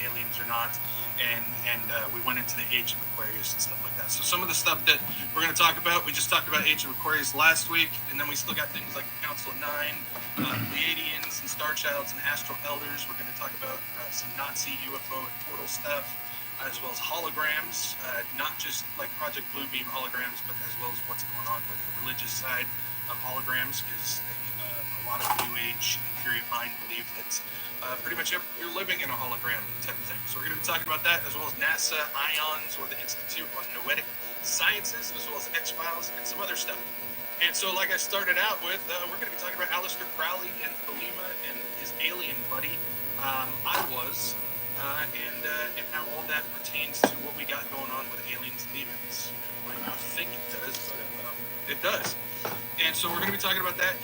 aliens or not, and we went into the Age of Aquarius and stuff like that. So some of the stuff that we're going to talk about, we just talked about Age of Aquarius last week, and then we still got things like the Council of Nine, Pleiadians and Star Childs and Astral Elders. We're going to talk about some Nazi UFO and portal stuff, as well as holograms, not just like Project Bluebeam holograms, but as well as what's going on with the religious side of holograms, because a lot of New Age Imperial mind believe that pretty much you're living in a hologram type of thing. So we're going to be talking about that, as well as NASA, IONS, or the Institute on Noetic Sciences, as well as X-Files and some other stuff. And so, like I started out with, we're going to be talking about Aleister Crowley and Thelema and his alien buddy, I was, and how all that pertains to what we got going on with aliens and demons. You might not think it does, but it does. And so we're going to be talking about that.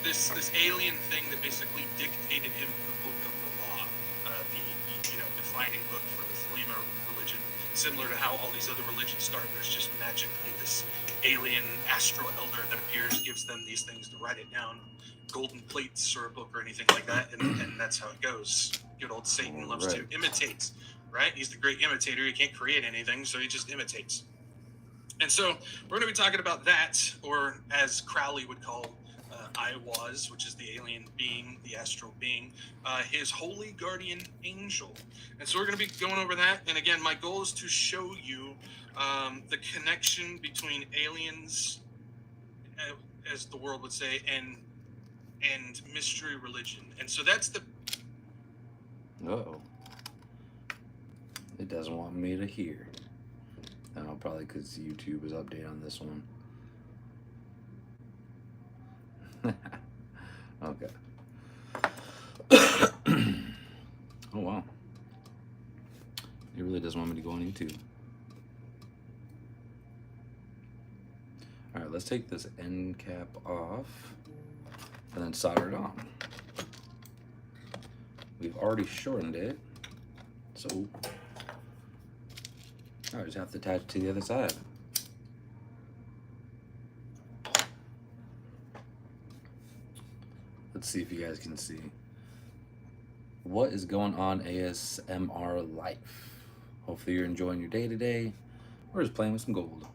This alien thing that basically dictated him the book of the law, the defining book for the Thelema religion, similar to how all these other religions start. There's just magically this alien astral elder that appears, gives them these things to write it down, golden plates or a book or anything like that, and that's how it goes. Good old Satan loves to imitate, right? He's the great imitator. He can't create anything, so he just imitates. And so we're going to be talking about that, or as Crowley would call I was, which is the alien being, the astral being, his holy guardian angel. And so we're going to be going over that. And again, my goal is to show you the connection between aliens, as the world would say, and mystery religion. And so that's the... Uh-oh. It doesn't want me to hear. No, probably because YouTube is updating on this one. Okay. Oh, wow. It really doesn't want me to go on YouTube. Alright, let's take this end cap off and then solder it on. We've already shortened it, so I just have to attach it to the other side. Let's see if you guys can see. What is going on, ASMR Life? Hopefully you're enjoying your day today. We're just playing with some gold.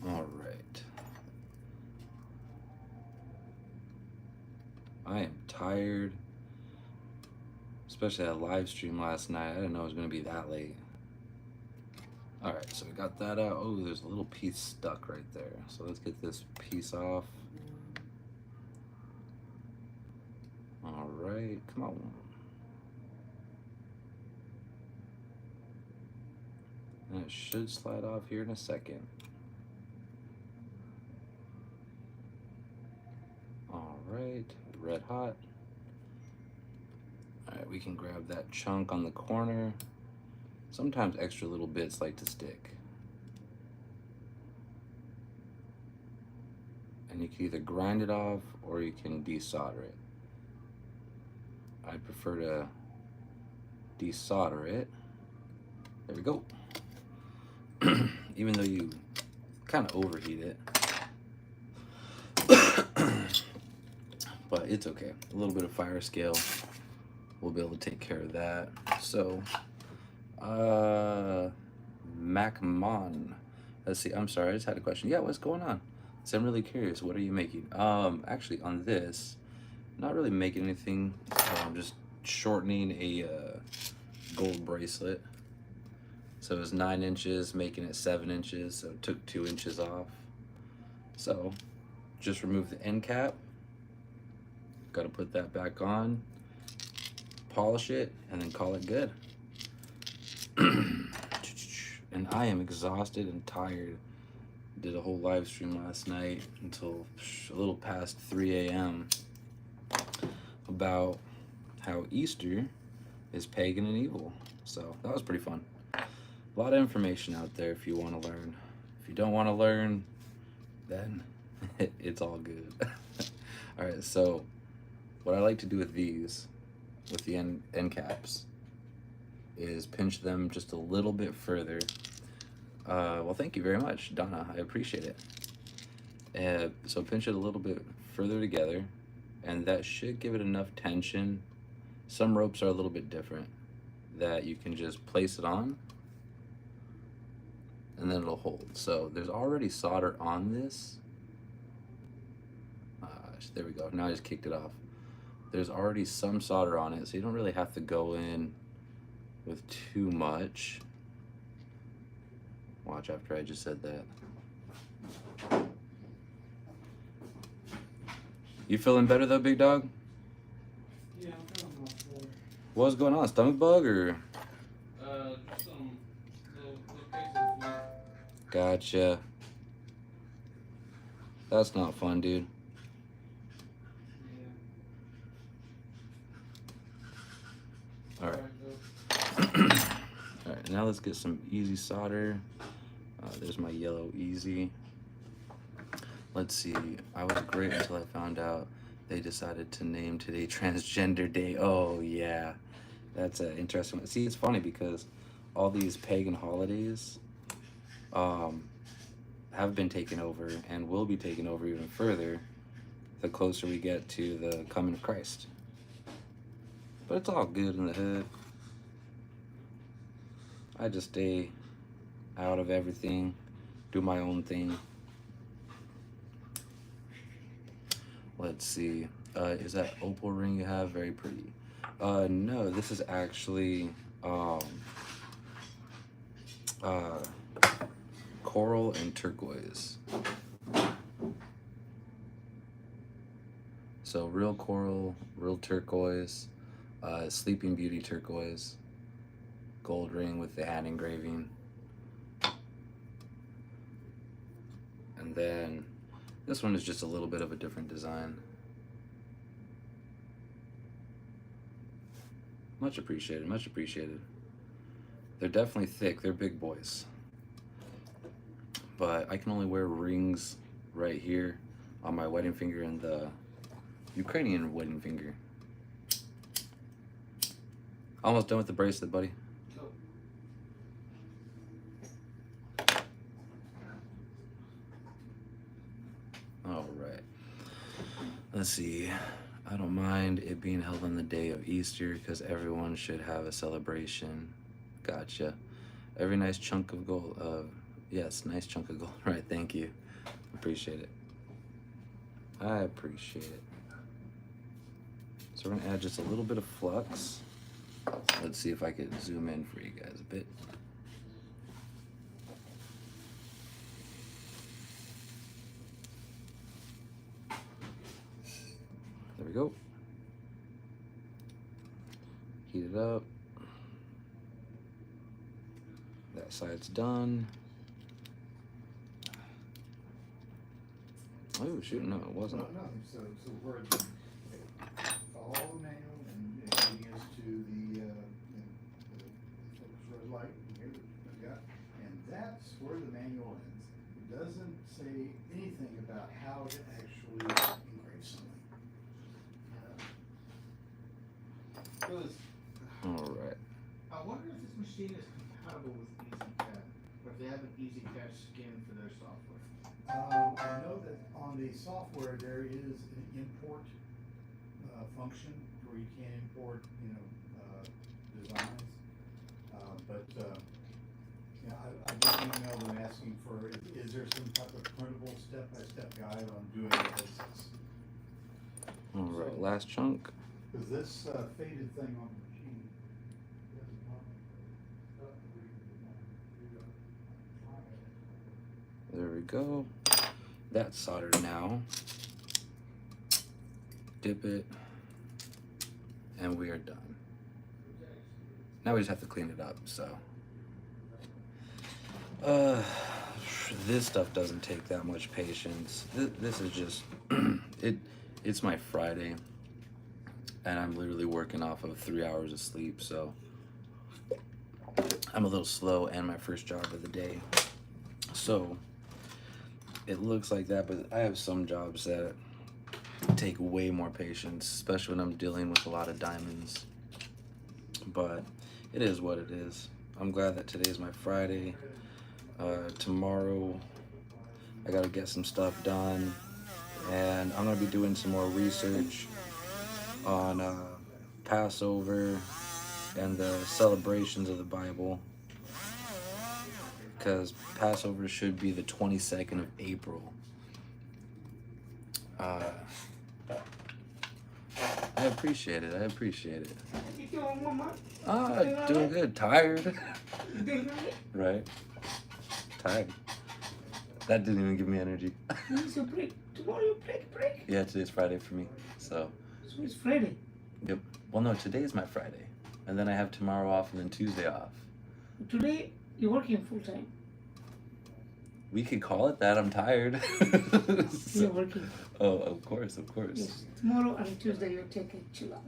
All right. I am tired. Especially that live stream last night. I didn't know it was going to be that late. Alright, so we got that out. Oh, there's a little piece stuck right there. So let's get this piece off. Alright, come on. And it should slide off here in a second. Alright, red hot. Alright, we can grab that chunk on the corner. Sometimes extra little bits like to stick. And you can either grind it off or you can desolder it. I prefer to desolder it. There we go. Even though you kind of overheat it. But it's okay. A little bit of fire scale. We'll be able to take care of that. So MacMon. Let's see, I'm sorry, I just had a question. Yeah, what's going on? So I'm really curious, what are you making? Actually on this, not really making anything. I'm just shortening a gold bracelet. So it was 9 inches, making it 7 inches, so it took 2 inches off. So just remove the end cap. Got to put that back on, polish it, and then call it good. And I am exhausted and tired. Did a whole live stream last night until a little past 3 a.m. about how Easter is pagan and evil. So that was pretty fun. A lot of information out there if you want to learn. If you don't want to learn, then it's all good. All right, so what I like to do with these, with the end caps, is pinch them just a little bit further. Well, thank you very much, Donna. I appreciate it. So pinch it a little bit further together, and that should give it enough tension. Some ropes are a little bit different, that you can just place it on and then it'll hold. So there's already solder on this. There we go. Now I just kicked it off. There's already some solder on it, so you don't really have to go in with too much. Watch after I just said that. You feeling better though, big dog? Yeah, I'm feeling much better. What's going on? Stomach bug or? Just some little case of flu. Gotcha. That's not fun, dude. Yeah. All right. Though. All right, now let's get some easy solder. There's my yellow easy. Let's see. I was great until I found out they decided to name today Transgender Day. Oh yeah, that's an interesting one. See, it's funny because all these pagan holidays have been taken over and will be taken over even further the closer we get to the coming of Christ. But it's all good in the hood. I just stay out of everything, do my own thing. Let's see. Is that opal ring you have? Very pretty. No, this is actually coral and turquoise. So real coral, real turquoise, Sleeping Beauty turquoise, gold ring with the hand engraving. And then this one is just a little bit of a different design. Much appreciated, much appreciated. They're definitely thick, they're big boys. But I can only wear rings right here on my wedding finger and the Ukrainian wedding finger. Almost done with the bracelet, buddy. All right. Let's see. I don't mind it being held on the day of Easter because everyone should have a celebration. Gotcha. Every nice chunk of gold. Yes, nice chunk of gold. Right, thank you. Appreciate it. I appreciate it. So we're gonna add just a little bit of flux. Let's see if I could zoom in for you guys a bit. There we go. Heat it up. That side's done. Oh shoot, no, it wasn't. No, so we're follow the manual and leading us to the focus red light here that we got, and that's where the manual ends. It doesn't say anything about how to actually engrave something. All right. I wonder if this machine is compatible with EasyCAD, or if they have an EasyCAD skin for their software. I know that on the software there is an import function where you can import, designs. I just emailed them asking for, is there some type of printable step-by-step guide on doing the basics? All right, last chunk. Because this faded thing on the machine doesn't want There we go. That's soldered now. Dip it. And we are done. Now we just have to clean it up, so. This stuff doesn't take that much patience. This is just, it's my Friday. And I'm literally working off of 3 hours of sleep, so. I'm a little slow and my first job of the day. So, it looks like that, but I have some jobs that take way more patience, especially when I'm dealing with a lot of diamonds. But it is what it is. I'm glad that today is my Friday. Tomorrow, I gotta get some stuff done, and I'm gonna be doing some more research on Passover and the celebrations of the Bible, because Passover should be the 22nd of April. I appreciate it. I appreciate it. Doing good. Tired. Right. Tired. That didn't even give me energy. So break. Tomorrow you break. Yeah, today's Friday for me. So. So it's Friday. Yep. Well, no, today is my Friday, and then I have tomorrow off, and then Tuesday off. Today you're working full time. We could call it that. I'm tired. You're working. Oh, of course, of course. Yes. Tomorrow and Tuesday you'll take a chill out.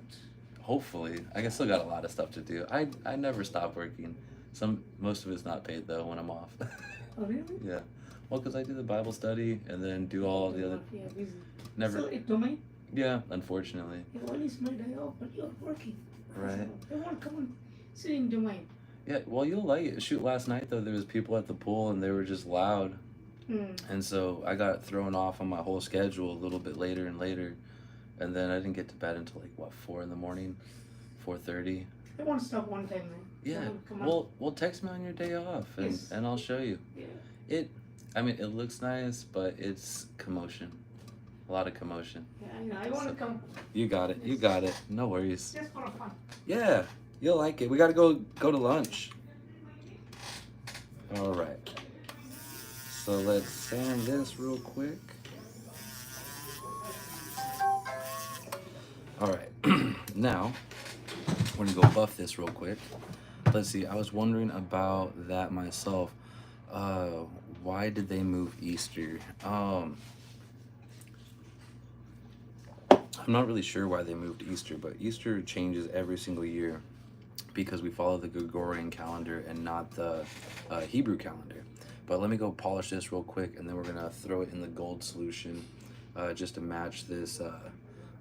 Hopefully, I still got a lot of stuff to do. I never stop working. Most of it's not paid though when I'm off. Oh really? Yeah. Well, because I do the Bible study and then do all the other. Yeah, busy. Never. So it domain. Yeah, unfortunately. Yeah, well, it's my day off, but you're working. Right. So I want to come and sit in domain. Yeah. Well, you'll like it. Shoot, last night though, there was people at the pool and they were just loud. And so I got thrown off on my whole schedule a little bit later and later, and then I didn't get to bed until like what 4 in the morning, 4:30. I want to stop one time, man. Yeah. Come on. Well, text me on your day off, and Yes. and I'll show you. Yeah. I mean, it looks nice, but it's commotion, a lot of commotion. Yeah, I know. I want to come You got it. You got it. No worries. just for fun. Yeah, you'll like it. We gotta go to lunch. All right. So let's sand this real quick. All right. Now, we're gonna go buff this real quick. Let's see. I was wondering about that myself. Why did they move Easter? I'm not really sure why they moved Easter, but Easter changes every single year because we follow the Gregorian calendar and not the Hebrew calendar. But let me go polish this real quick, and then we're gonna throw it in the gold solution just to match this.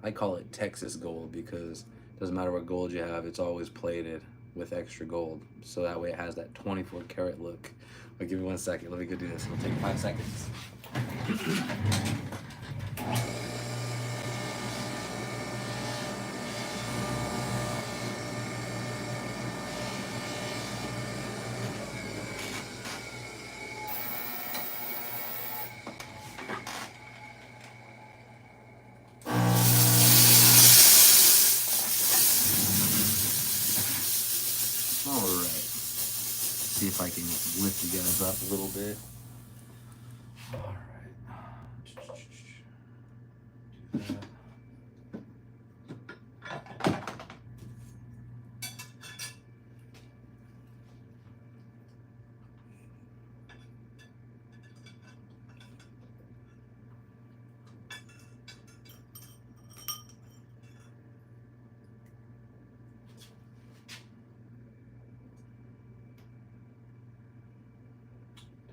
I call it Texas gold because it doesn't matter what gold you have, it's always plated with extra gold. So that way it has that 24 karat look. But give me 1 second, let me go do this. It'll take 5 seconds. Alright. See if I can lift you guys up a little bit. Alright. Do that.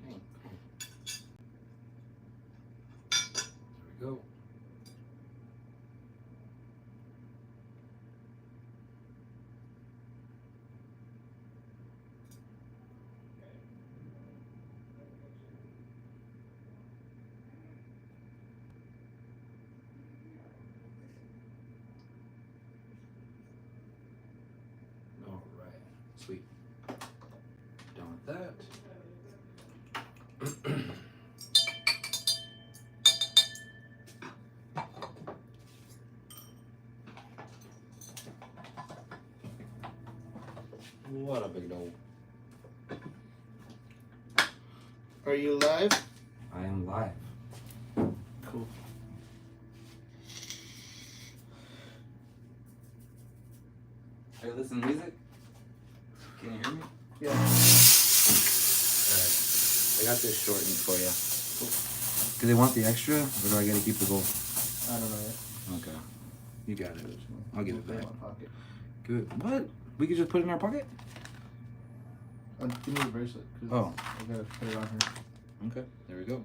Dang. There we go. All right, sweet. Done with that. What a big dog. Are you live? I am live. Cool. Are you listening to music? Can you hear me? Yeah. Alright. I got this shortened for you. Do they want the extra, or do I gotta keep the gold? I don't know yet. Okay. You got it. I'll give it Put back. in my pocket. Good. What? We could just put it in our pocket? Give me the bracelet. 'Cause Oh. I gotta put it on here. Okay. There we go.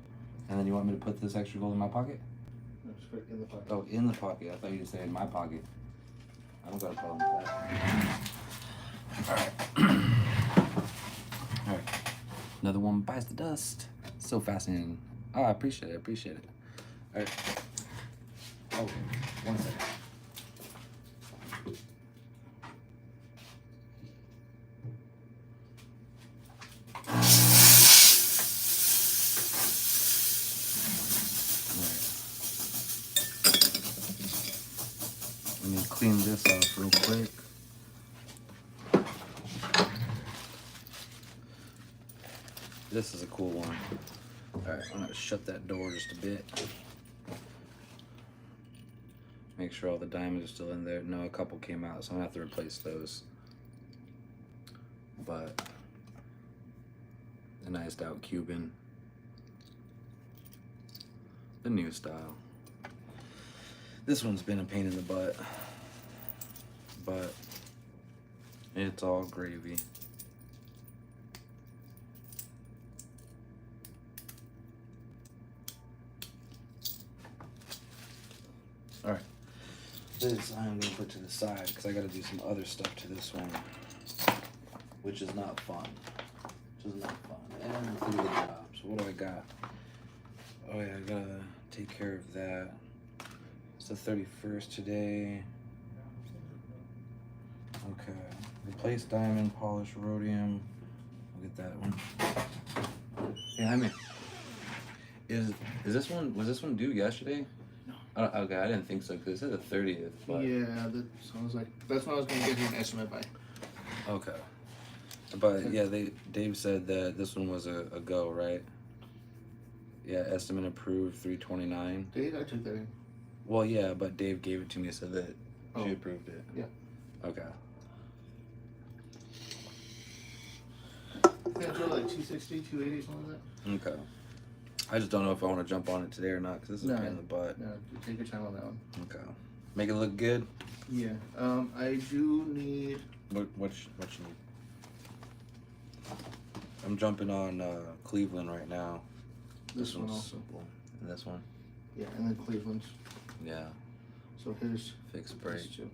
And then you want me to put this extra gold in my pocket? No, just put it in the pocket. Oh, in the pocket. I thought you said in my pocket. I don't got a problem with that. Alright. Alright. Another one bites the dust. So fascinating. Oh, I appreciate it. Alright. Oh, 1 second. Let me clean this off real quick. This is a cool one. Alright, I'm gonna shut that door just a bit. Make sure all the diamonds are still in there. No, a couple came out, so I'm gonna have to replace those. But a nice out Cuban. The new style. This one's been a pain in the butt, but it's all gravy. All right, this I'm gonna put to the side because I gotta do some other stuff to this one, which is not fun. And through the job. So what do I got? Oh yeah, I gotta take care of that. It's the 31st today. Okay. Replace diamond, polish rhodium. I'll get that one. Yeah, I mean, is this one, was this one due yesterday? No. Okay, I didn't think so because it said the 30th. But... Yeah, so I was like, that's when I was gonna get you an estimate by. Okay. But yeah, Dave said that this one was a go, right? Yeah, estimate approved 329. Dave, I took that in. Well, yeah, but Dave gave it to me, so that she approved it. Yeah. Okay. I think I feel like 260, 280, something like that. Okay. I just don't know if I want to jump on it today or not, because this is a pain in the butt. No, take your time on that one. Okay. Make it look good? Yeah. I do need... What you need? I'm jumping on Cleveland right now. This one one's also. simple. And this one? Yeah, and then Cleveland's. Yeah. So here's Fixed break. these two.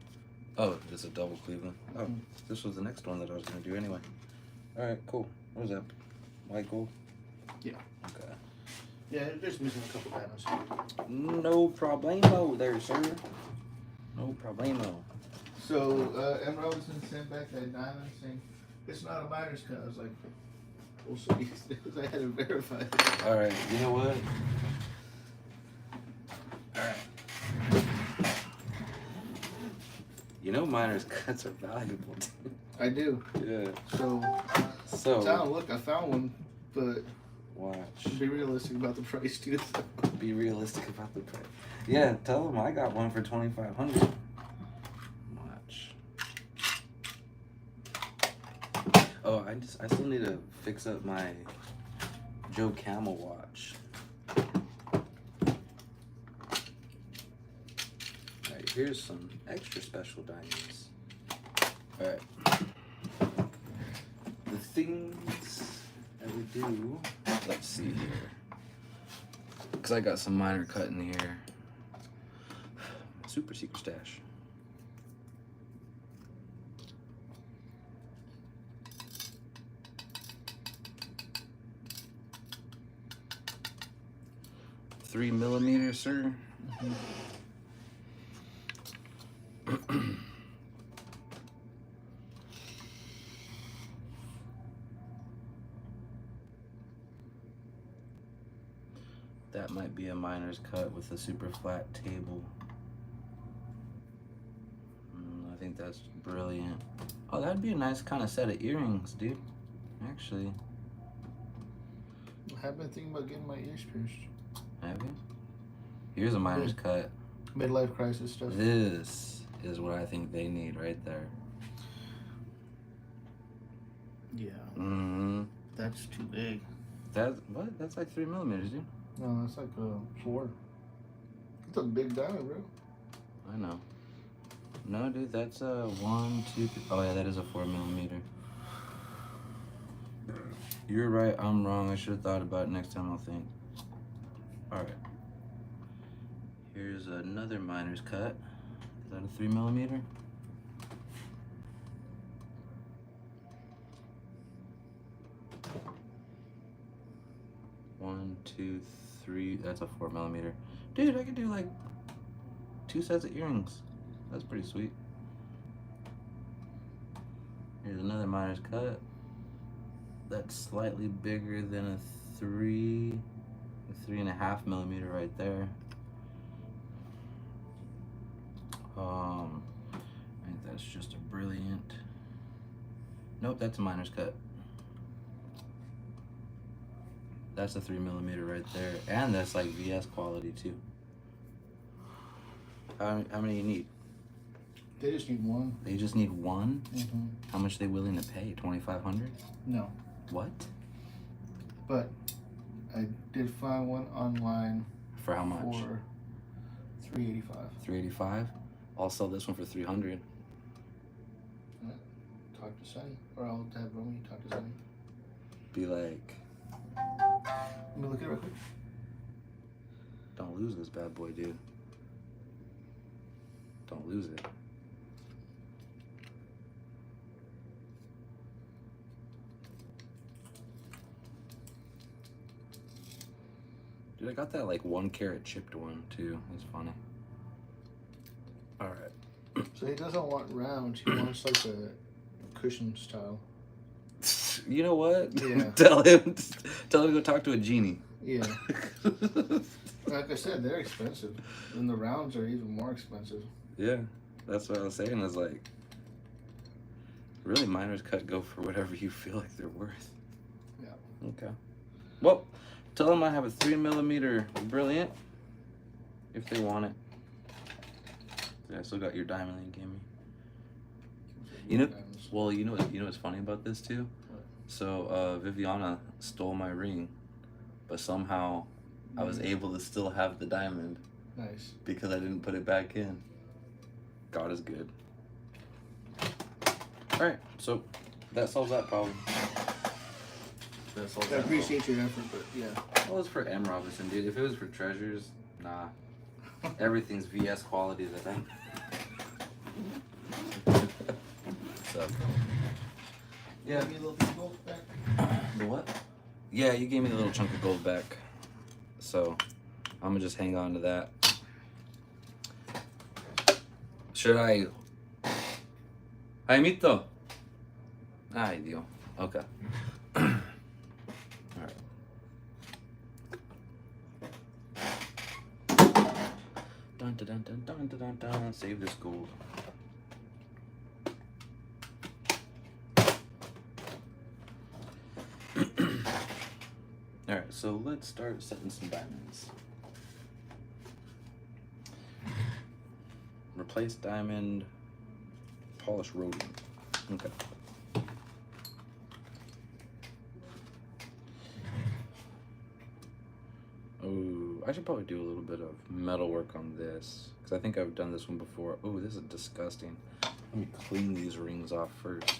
Oh, this is a double Cleveland. Oh, Mhm. this was the next one that I was going to do anyway. Alright, cool. What was that? White gold? Yeah. Okay. Yeah, they're just missing a couple diamonds. No problemo there, sir. No problemo. So, M. Robinson sent back that diamond saying, it's not a miner's cut. I was like, well, so I had to verify it. Alright, you know what? Alright. You know miners' cuts are valuable too. I do. Yeah. So, Tom, look, I found one, but watch. be realistic about the price too. Be realistic about the price. Yeah, tell them I got one for $2,500. Watch. Oh, I still need to fix up my Joe Camel watch. Alright, here's some extra special diamonds. Alright. The things that we do, let's see here. Because I got some minor cut in here. Super secret stash. $3 millimeter, sir. That might be a miner's cut with a super flat table. I think that's brilliant. Oh, that'd be a nice kind of set of earrings, dude. Actually. I have been thinking about getting my ears pierced. Have you? Here's a miner's cut. Midlife crisis stuff. This is what I think they need right there. Yeah. Mm-hmm. That's too big. What? That's like 3 millimeters, dude. No, that's like a 4. It's a big diamond, bro. I know. No, dude, that's a 1, 2, 3. Oh yeah, that is a 4 millimeter. You're right. I'm wrong. I should have thought about it next time. I'll think. All right. Here's another miner's cut. Is that a 3 millimeter? One, two, three. That's a 4 millimeter. Dude, I could do like 2 sets of earrings. That's pretty sweet. Here's another miner's cut. That's slightly bigger than a 3.5 millimeter right there. I think that's just a brilliant. Nope, that's a miner's cut. That's a 3 millimeter right there, and that's like VS quality too. How many you need? They just need one. They just need one. Mm-hmm. How much they willing to pay? 2,500? No, What? but I did find one online For how much? for $385. 385. I'll sell this one for 300. Talk to Sonny, or I'll have Romy talk to Sonny. Be like, Let me look at it real quick. don't lose this bad boy, dude. Don't lose it. Dude, I got that like 1 carat chipped one too. It's funny. All right. So he doesn't want round. He wants like a cushion style. You know what? Yeah. tell him to go talk to a genie. Yeah. Like I said, they're expensive, and the rounds are even more expensive. Yeah, that's what I was saying. Is like, really, miner's cut go for whatever you feel like they're worth. Yeah. Okay. Well, tell them I have a 3 millimeter brilliant if they want it. Yeah, I still got your diamond that you gave me. You know, well, you know what's funny about this too? What? So Viviana stole my ring, but somehow I was able to still have the diamond Nice. because I didn't put it back in. God is good. All right, so that solves that problem. That solves I that appreciate your effort, but yeah. problem. Well, it's for M. Robinson, dude. If it was for treasures, nah. Everything's VS quality to them. So, yeah. Give me a little bit of gold back. The what? Yeah, you gave me the little chunk of gold back. So, I'm gonna just hang on to that. Should I? Ay, mito. Ay, Dio. Okay. Alright. Dun dun dun dun dun dun dun dun. Save this gold. Alright, so let's start setting some diamonds. Replace diamond, polish rhodium. Okay. Oh, I should probably do a little bit of metal work on this because I think I've done this one before. Oh, this is disgusting. Let me clean these rings off first.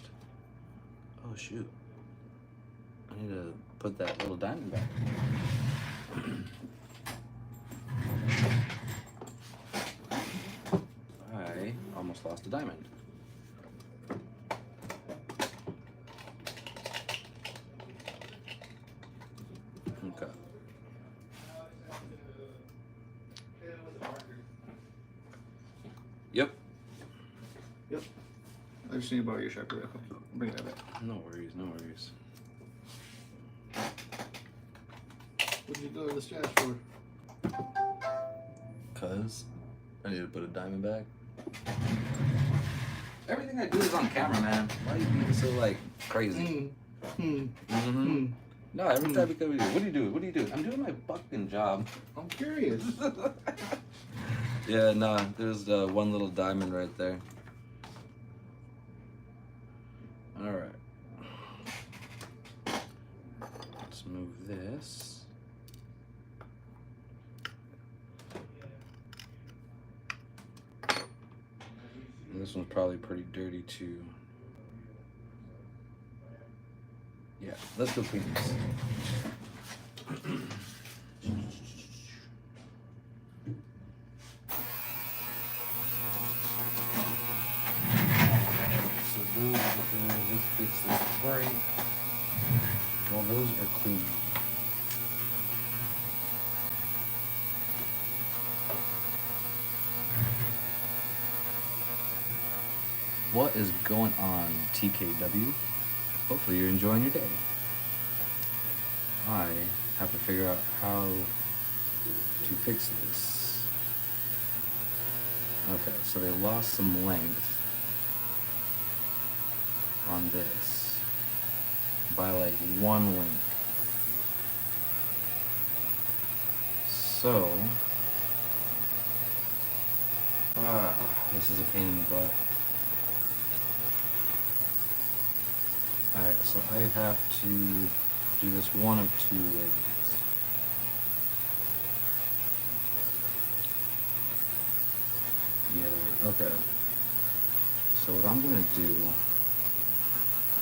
Oh shoot. I need to put that little diamond back. I almost lost a diamond. Okay. Yep. Yep. I just need to borrow your sharpie real quick. Bring that back. No worries, no worries. What did you go to the stash for? Cause I need to put a diamond back. Everything I do is on camera, man. Why are you being so like crazy? Mm-hmm. No, every time we come here, what are you doing? What are you doing? I'm doing my fucking job. I'm curious. Yeah, nah, there's one little diamond right there. Alright. Let's move this. And this one's probably pretty dirty too. Yeah, let's go clean this. So those are good. Let's fix this right. Well, those are clean. What is going on, TKW? Hopefully you're enjoying your day. I have to figure out how to fix this. Okay, so they lost some length on this by like 1 link. So, this is a pain in the butt. Alright, so I have to do this one of 2 ways. Yeah, okay. So what I'm gonna do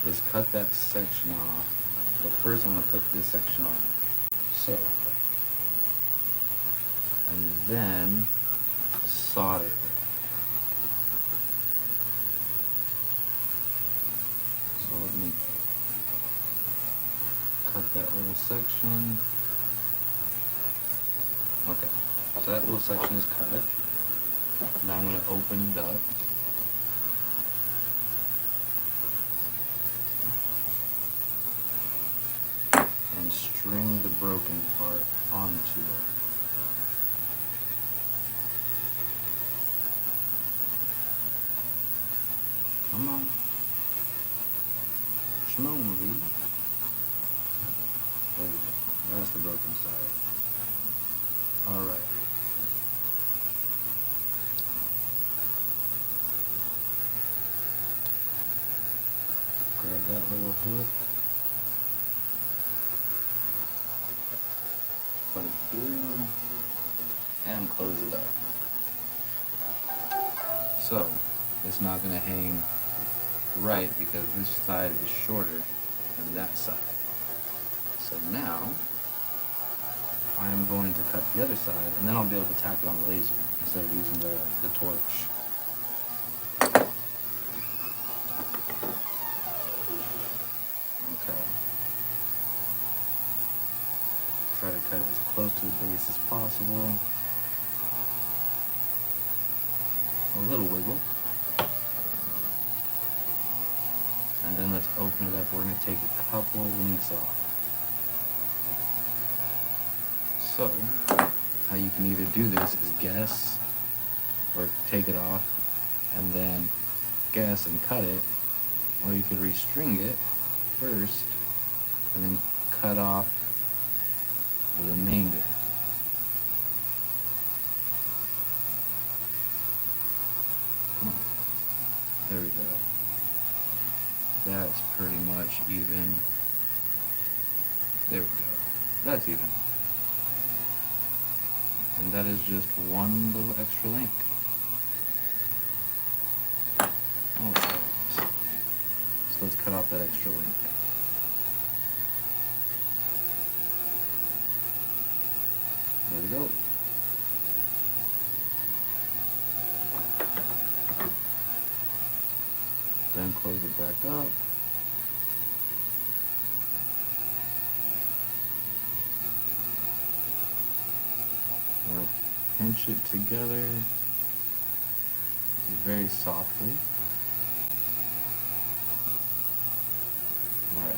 is cut that section off, but first I'm gonna put this section on. So, and then solder it. So let me cut that little section. Okay, so that little section is cut. Now I'm going to open it up. And string the broken part onto it. Come on. Schmoly. There we go. That's the broken side. Alright. Grab that little hook. Put it through. And close it up. So, it's not going to hang right because this side is shorter than that side. So now I'm going to cut the other side and then I'll be able to tack it on the laser instead of using the torch. Okay. Try to cut it as close to the base as possible. A little wiggle. And then let's open it up. We're going to take a couple links off. So, how you can either do this is guess, or take it off, and then guess and cut it, or you can restring it first, and then cut off the remainder. Come on. There we go. That's pretty much even. There we go. That's even. And that is just one little extra link. Alright. So let's cut off that extra link. There we go. Then close it back up. We'll pinch it together very softly. Alright.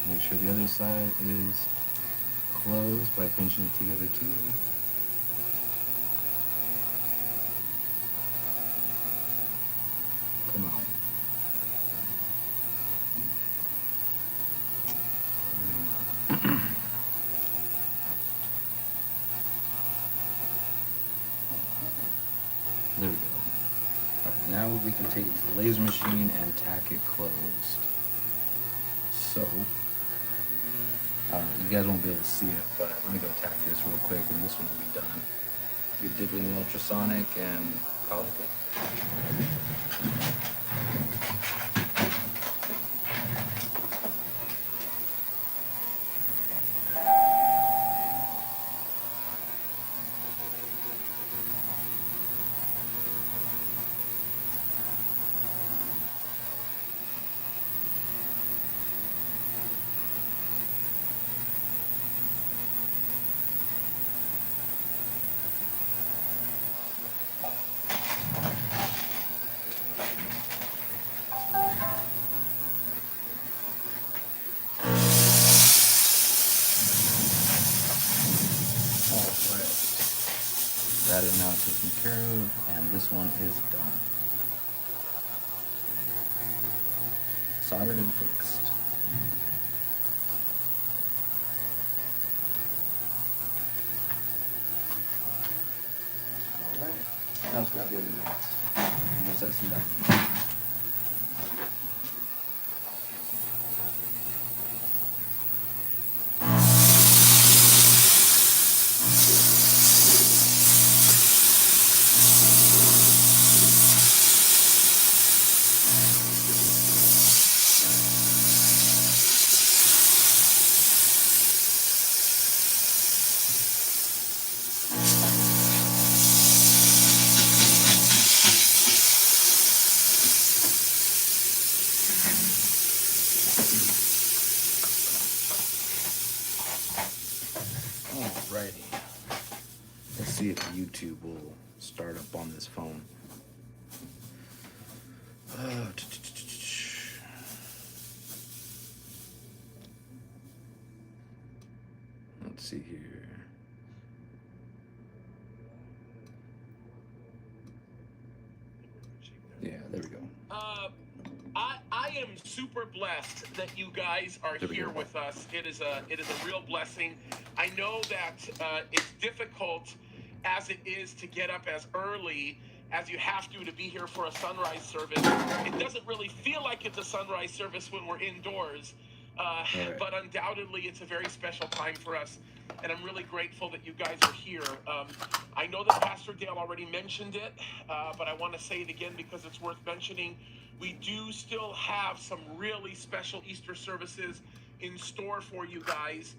Make sure the other side is closed by pinching it together too. Come on. There we go. Alright, now we can take it to the laser machine and tack it closed. So, you guys won't be able to see it, but let me go tack this real quick and this one will be done. We dip it in the ultrasonic and call it good. are now taken care of, and this one is done. Soldered and fixed. Alright. Now let's grab the other ones. And we'll set some down. Alrighty. Let's see if YouTube will start up on this phone. Let's see here. Yeah, there we go. I am super blessed that you guys are There we here go. with us. It is a real blessing. I know that it's difficult as it is to get up as early as you have to be here for a sunrise service. It doesn't really feel like it's a sunrise service when we're indoors, Right. but undoubtedly it's a very special time for us. And I'm really grateful that you guys are here. I know that Pastor Dale already mentioned it, but I want to say it again because it's worth mentioning. We do still have some really special Easter services in store for you guys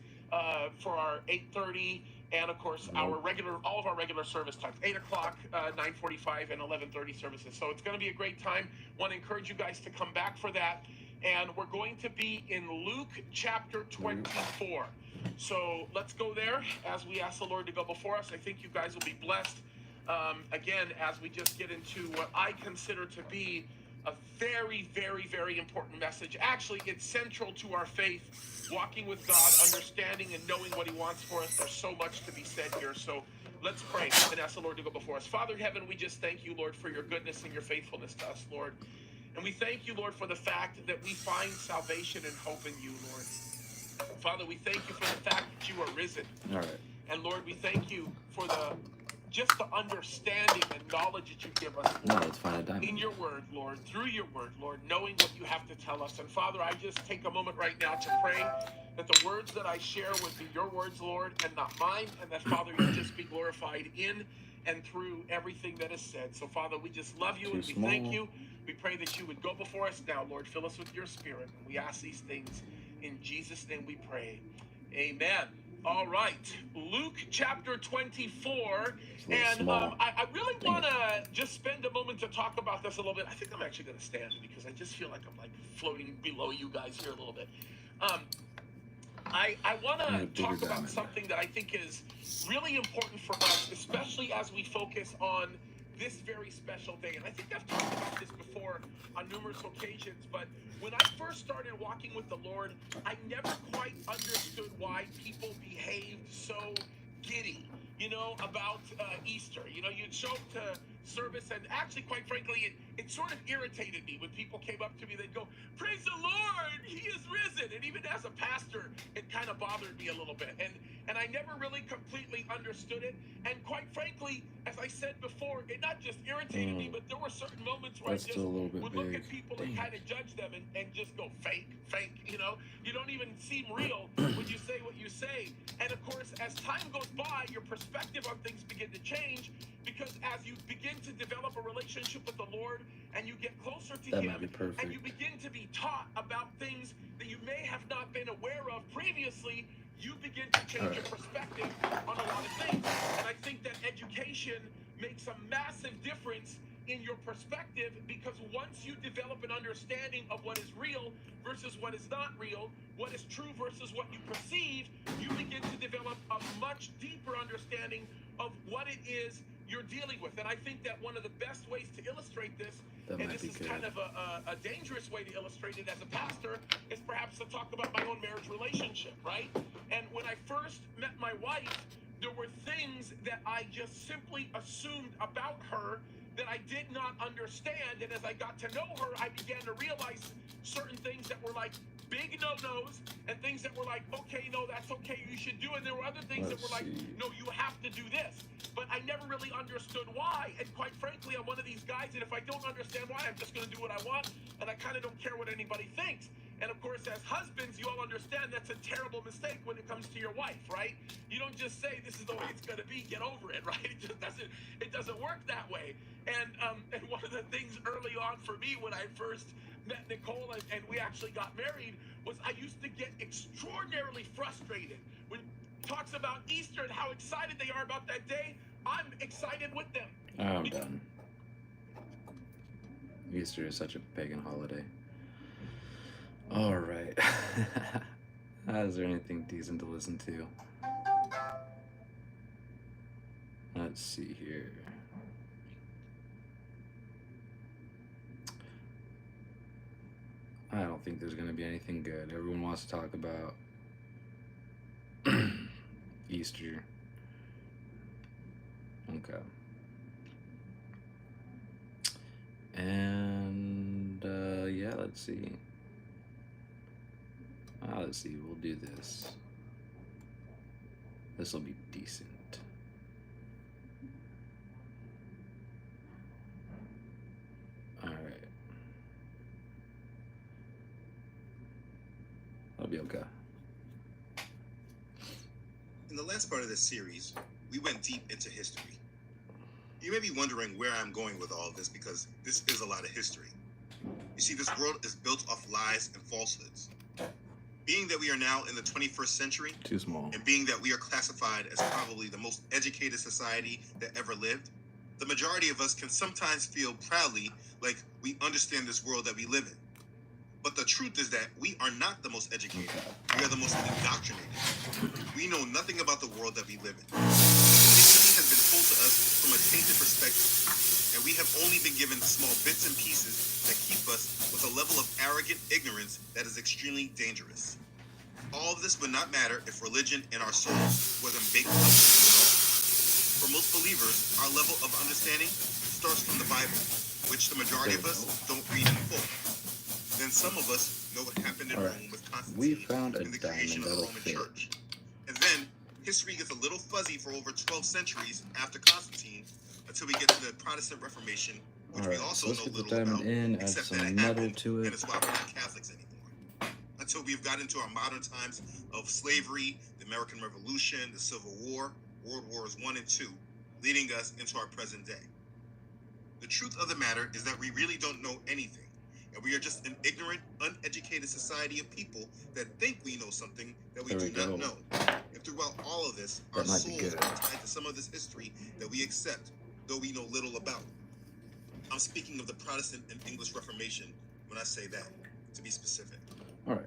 for our 8:30 and of course all of our regular service times, 8 o'clock, 9:45, and 11:30 services. So it's going to be a great time. Want to encourage you guys to come back for that. And we're going to be in Luke chapter 24. So let's go there as we ask the Lord to go before us. I think you guys will be blessed. Again, as we just get into what I consider to be a very, very, very important message. Actually, it's central to our faith, walking with God, understanding and knowing what he wants for us. There's so much to be said here. So let's pray and ask the Lord to go before us. Father in heaven, we just thank you, Lord, for your goodness and your faithfulness to us, Lord. And we thank you, Lord, for the fact that we find salvation and hope in you, Lord. Father, we thank you for the fact that you are risen. All right. And Lord, we thank you for just the understanding and knowledge that you give us, No, Lord, let's find a diamond. in your word, Lord, through your word, Lord, knowing what you have to tell us. And Father, I just take a moment right now to pray that the words that I share would be your words, Lord, and not mine, and that, Father, you just be glorified in and through everything that is said. So, Father, we just love you and we thank you. We pray that you would go before us now, Lord. Fill us with your spirit. And we ask these things in Jesus' name we pray. Amen. All right. Luke chapter 24. And small. I really want to just spend a moment to talk about this a little bit. I think I'm actually going to stand because I just feel like I'm like floating below you guys here a little bit. I want to talk about something that I think is really important for us, especially as we focus on this very special day. And I think I've talked about this before on numerous occasions, but when I first started walking with the Lord, I never quite understood why people behaved so giddy, about Easter. You'd show up to service, and actually, quite frankly, it sort of irritated me when people came up to me. They'd go, "Praise the Lord, he is risen." And even as a pastor, it kind of bothered me a little bit. And I never really completely understood it. And quite frankly, as I said before, it not just irritated me, but there were certain moments where That's I just still a little bit would look big. at people Dang and it. kind of judge them and just go, fake. You don't even seem real when you say what you say. And of course, as time goes by, your perspective on things begin to change, because as you begin to develop a relationship with the Lord and you get closer to That him, might be perfect. and you begin to be taught about things that you may have not been aware of previously, you begin to change your perspective on a lot of things. And I think that education makes a massive difference in your perspective, because once you develop an understanding of what is real versus what is not real, what is true versus what you perceive, you begin to develop a much deeper understanding of what it is you're dealing with. And I think that one of the best ways to illustrate this, That and might this be is good. kind of a dangerous way to illustrate it as a pastor, is perhaps to talk about my own marriage relationship, right? And when I first met my wife, there were things that I just simply assumed about her that I did not understand. And as I got to know her, I began to realize certain things that were like big no-nos and things that were like, okay, no, that's okay, you should do it. And there were other things that were like, no, you have to do this. But I never really understood why. And quite frankly, I'm one of these guys that if I don't understand why, I'm just going to do what I want. And I kind of don't care what anybody thinks. And of course, as husbands, you all understand that's a terrible mistake when it comes to your wife, right? You don't just say, this is the way it's going to be, get over it, right? It doesn't work that way. And one of the things early on for me when I first met Nicole and we actually got married was I used to get extraordinarily frustrated when talks about Easter and how excited they are about that day. I'm excited with them. I'm done. Easter is such a pagan holiday. All right. Is there anything decent to listen to? Let's see here. I don't think there's going to be anything good. Everyone wants to talk about Easter. Okay. And yeah, let's see. Let's see, we'll do this. This will be decent. Alright. That'll be okay. In the last part of this series, we went deep into history. You may be wondering where I'm going with all of this because this is a lot of history. You see, this world is built off lies and falsehoods. Being that we are now in the 21st century, Too small. and being that we are classified as probably the most educated society that ever lived, the majority of us can sometimes feel proudly like we understand this world that we live in. But the truth is that we are not the most educated. We are the most indoctrinated. We know nothing about the world that we live in. History has been told to us from a tainted perspective, and we have only been given small bits and pieces that keep us with a level of arrogant ignorance that is extremely dangerous. All of this would not matter if religion in our souls wasn't baked up into it all. For most believers, our level of understanding starts from the Bible, which the majority of us don't read in full. Then some of us know what happened in Rome with Constantine We found a and the creation diamond of the that'll Roman fit. Church. And then history gets a little fuzzy for over 12 centuries after Constantine until we get to the Protestant Reformation, which we Alright, also so let's know get the little diamond about, in, add except some that it metal happened, to and it. it's why we're not Catholics anymore. Until we've got into our modern times of slavery, the American Revolution, the Civil War, World Wars I and II, leading us into our present day. The truth of the matter is that we really don't know anything. And we are just an ignorant, uneducated society of people that think we know something that we There do we go. not know. And throughout all of this, That our might be souls good. are tied to some of this history that we accept, though we know little about. I'm speaking of the Protestant and English Reformation when I say that, to be specific. Alright.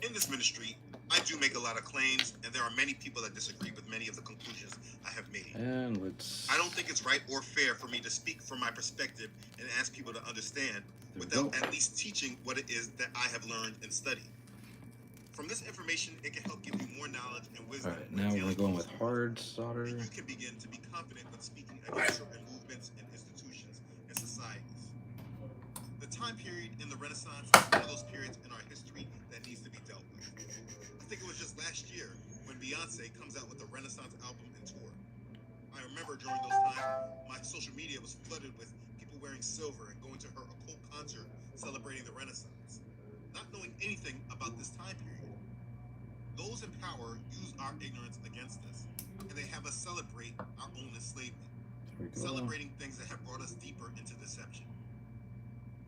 In this ministry, I do make a lot of claims, and there are many people that disagree with many of the conclusions I have made. And let's... I don't think it's right or fair for me to speak from my perspective and ask people to understand There we without go. at least teaching what it is that I have learned and studied. From this information, it can help give you more knowledge and wisdom. Alright, now we're going with hard solder. And you can begin to be confident when speaking against certain movements and institutions and societies. The time period in the Renaissance is one of those periods in our history that needs to be dealt with. I think it was just last year when Beyonce comes out with the Renaissance album and tour. I remember during those times, my social media was flooded with people wearing silver and going to her occult concert celebrating the Renaissance, not knowing anything about this time period. Those in power use our ignorance against us, and they have us celebrate our own enslavement, There we go. celebrating things that have brought us deeper into deception.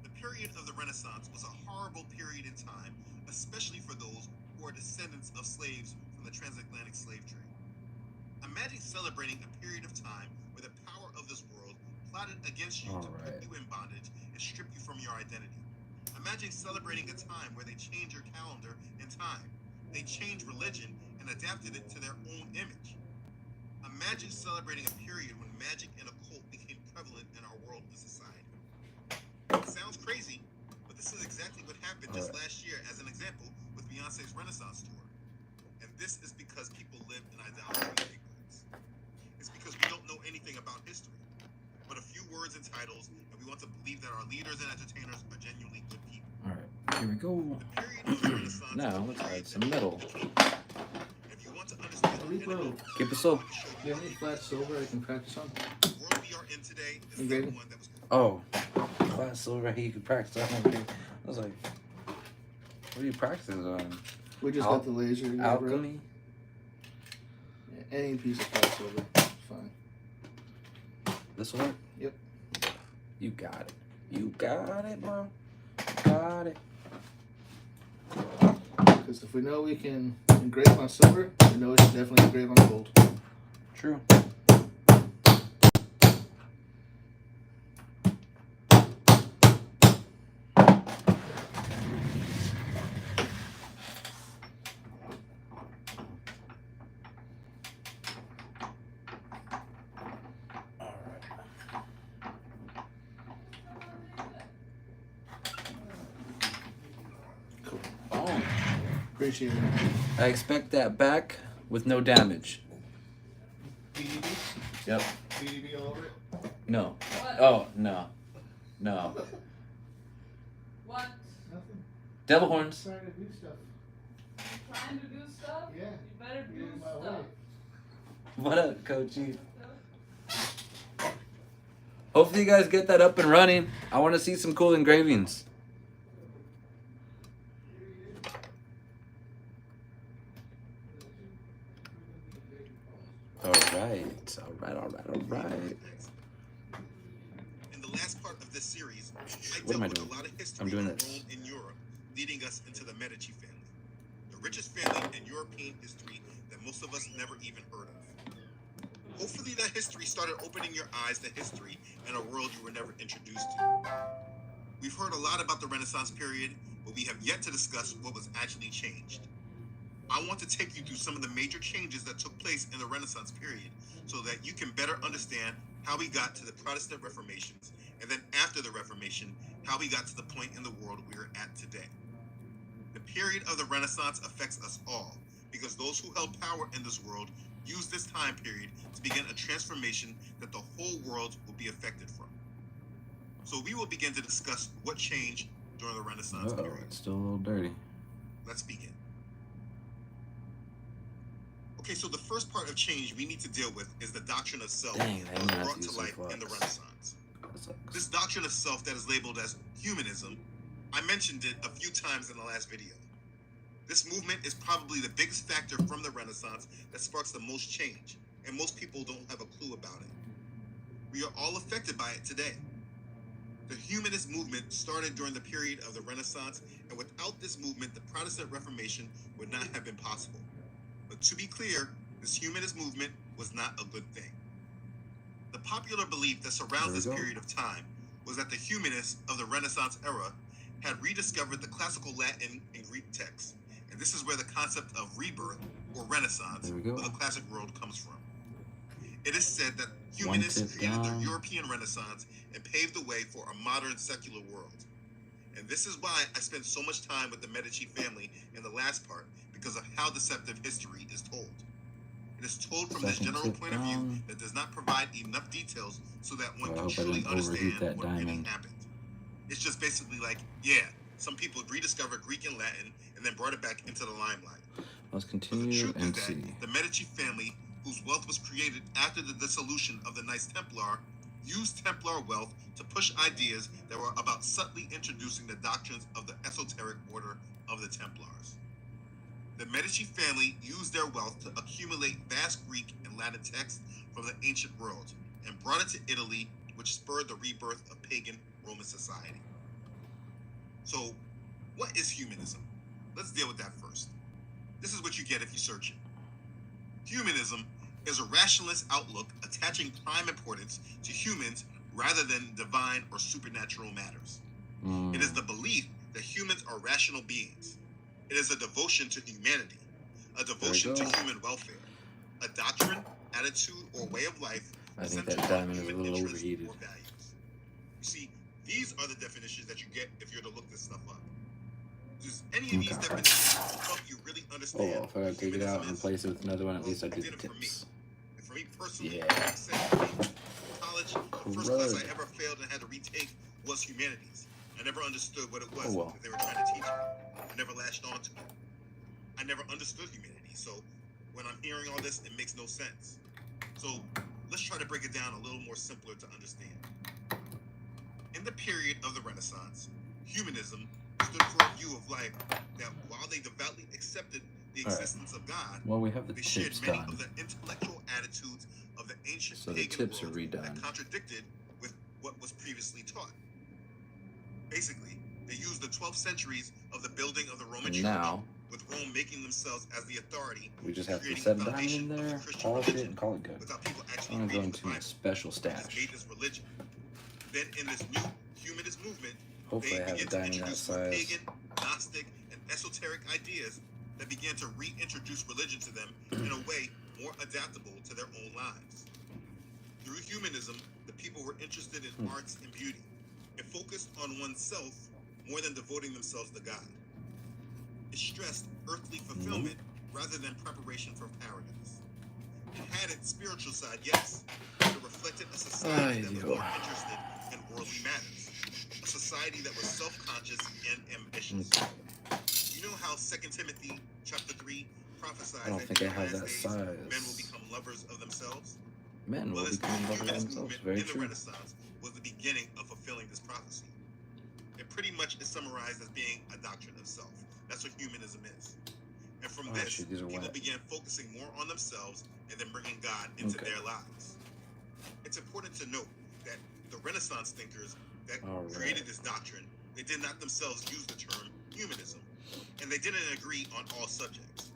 The period of the Renaissance was a horrible period in time, especially for those who are descendants of slaves from the transatlantic slave trade. Imagine celebrating a period of time where the power of this world plotted against you to Alright. put you in bondage and strip you from your identity. Imagine celebrating a time where they changed your calendar and time. They changed religion and adapted it to their own image. Imagine celebrating a period when magic and occult became prevalent in our world and society. It sounds crazy, but this is exactly what happened just last year as an example with Beyonce's Renaissance tour. And this is because people live in idolatry and ignorance. words and titles, and we want to believe that our leaders and entertainers are genuinely good people. All right, here we go. The period of the Renaissance Now is the let's period add that some metal. If you want to understand the Hey, bro. pinnacle, Keep it so. Do you have any flat silver I can practice on? the world we are in today is not Engraving? one that was Oh, class silver. Hey, you can practice on. Okay. I was like, what are you practicing on? We just Al- got the laser. Yeah, bro. Alchemy. Yeah, any piece of flat silver, it's fine. This one? Yep. You got it. You got it, bro. Got it. Because if we know we can engrave on silver, we know we can definitely engrave on gold. True. Cool. Oh. Appreciate it. I expect that back with no damage. PDB? Yep. PDB all over it? No. Oh, no. No. What? Nothing. Devil horns. Trying to do stuff. Trying to do stuff? Yeah. You better Get do in my stuff. way. What up, Coachy? Hopefully you guys get that up and running. I want to see some cool engravings. All right. In the last part of this series, I What am I dealt with doing? a lot of history I'm doing of this. Rome in Europe, leading us into the Medici family, the richest family in European history that most of us never even heard of. Hopefully that history started opening your eyes to history and a world you were never introduced to. We've heard a lot about the Renaissance period, but we have yet to discuss what was actually changed. I want to take you through some of the major changes that took place in the Renaissance period so that you can better understand how we got to the Protestant Reformations, and then after the Reformation, how we got to the point in the world we're at today. The period of the Renaissance affects us all because those who held power in this world used this time period to begin a transformation that the whole world will be affected from. So we will begin to discuss what changed during the Renaissance Uh-oh, period. it's still a little dirty. Let's begin. Okay, so the first part of change we need to deal with is the doctrine of self Dang, that I'm was gonna have brought to to use life some in the flux. Renaissance. That sucks. This doctrine of self that is labeled as humanism, I mentioned it a few times in the last video. This movement is probably the biggest factor from the Renaissance that sparks the most change, and most people don't have a clue about it. We are all affected by it today. The humanist movement started during the period of the Renaissance, and without this movement, the Protestant Reformation would not have been possible. But to be clear, this humanist movement was not a good thing. The popular belief that surrounds this period of time was that the humanists of the Renaissance era had rediscovered the classical Latin and Greek texts, and this is where the concept of rebirth or Renaissance There we go. of the classic world comes from. It is said that humanists created the European Renaissance and paved the way for a modern secular world. And this is why I spent so much time with the Medici family in the last part, because of how deceptive history is told. It is told from this Second general tip point of view down. that does not provide enough details so that one I can hope I truly didn't overheat understand that what really diamond. happened. It's just basically like, yeah, some people rediscovered Greek and Latin and then brought it back into the limelight. Let's But the continue truth is and that see. the Medici family, whose wealth was created after the dissolution of the Knights Templar, used Templar wealth to push ideas that were about subtly introducing the doctrines of the esoteric order of the Templars. The Medici family used their wealth to accumulate vast Greek and Latin texts from the ancient world and brought it to Italy, which spurred the rebirth of pagan Roman society. So, what is humanism? Let's deal with that first. This is what you get if you search it. Humanism is a rationalist outlook attaching prime importance to humans rather than divine or supernatural matters. It is the belief that humans are rational beings. It is a devotion to humanity, a devotion to human welfare, a doctrine, attitude, or way of life I think centered that on diamond is a human little interests overheated. or values. You see, these are the definitions that you get if you're to look this stuff up. Does any of these definitions help you really understand? Oh, if I gotta take it out and replace it with another one, at least I do the Did it for me. tips. And for me personally, Yeah. like I said, in college, The first class I crud. ever failed and had to retake was humanities. I never understood what it was Oh, well. that they were trying to teach me. I never latched on to it. I never understood humanity. So when I'm hearing all this, it makes no sense. So let's try to break it down a little more simpler to understand. In the period of the Renaissance, humanism stood for a view of life that while they devoutly accepted the All right. existence of God, Well, we have the they shared tips many done. of the intellectual attitudes of the ancient So the pagan tips are world redone. that contradicted with what was previously taught. Basically, they used the 12 centuries of the building of the Roman And Church, now with Rome making themselves as the authority, we just have to creating set the a diamond foundation in of the there, Christian polish it, religion, and call it good. without people actually I'm gonna go reading the into my Bible, special which has stash. made this religion. Then in this new humanist movement, Hopefully, they I have a began to diamond that introduce more size. pagan, Gnostic, and esoteric ideas that began to reintroduce religion to them in a way more adaptable to their own lives. Through humanism, the people were interested in arts and beauty. It focused on oneself more than devoting themselves to God. It stressed earthly fulfillment rather than preparation for paradise. It had its spiritual side, yes, but it reflected a society that was more interested in worldly matters. A society that was self-conscious and ambitious. You know how 2 Timothy chapter 3 prophesies I don't that think in I the have last that days, men will size. become lovers of themselves? Men Well, will this become new lovers of humanist themselves. movement Very in the true. Renaissance was the beginning of fulfilling this prophecy. It pretty much is summarized as being a doctrine of self. That's what humanism is. And from Oh, this, shit, these are people wet. began focusing more on themselves and then bringing God into Okay. their lives. It's important to note that the Renaissance thinkers that All right. created this doctrine, they did not themselves use the term humanism, and they didn't agree on all subjects.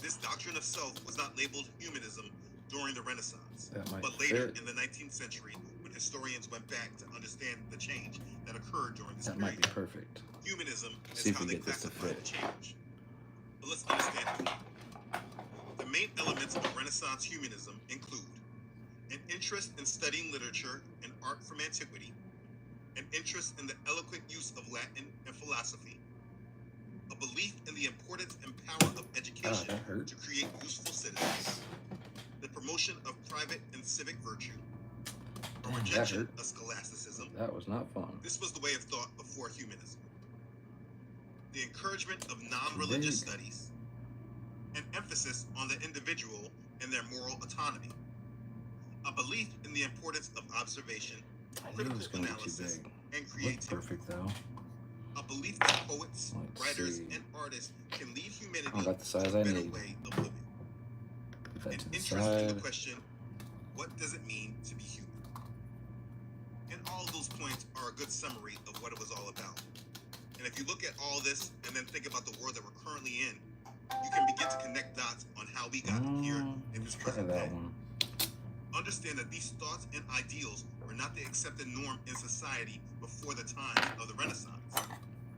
This doctrine of self was not labeled humanism during the Renaissance, That might but later fit. in the 19th century, when historians went back to understand the change that occurred during this That might period. be perfect. Humanism is See if how we they get this to classify the fit. change. But let's understand it. The main elements of Renaissance humanism include an interest in studying literature and art from antiquity, an interest in the eloquent use of Latin and philosophy, a belief in the importance and power of education that hurt. to create useful citizens, the promotion of private and civic virtue, a Damn, that rejection hurt. of scholasticism. That was not fun. This was the way of thought before humanism. The encouragement of non-religious Big. studies, an emphasis on the individual and their moral autonomy, a belief in the importance of observation, I knew it critical was gonna be too analysis, big. and Looked creativity, perfect though. a belief that poets, Let's writers, see. and artists can lead humanity I got the to size a I better need. way of living. Put that An to the interest in the side. question, what does it mean to be human? And all those points are a good summary of what it was all about. And if you look at all this and then think about the world that we're currently in, you can begin to connect dots on how we got here in this Try present day. that one. Understand that these thoughts and ideals were not the accepted norm in society before the time of the Renaissance.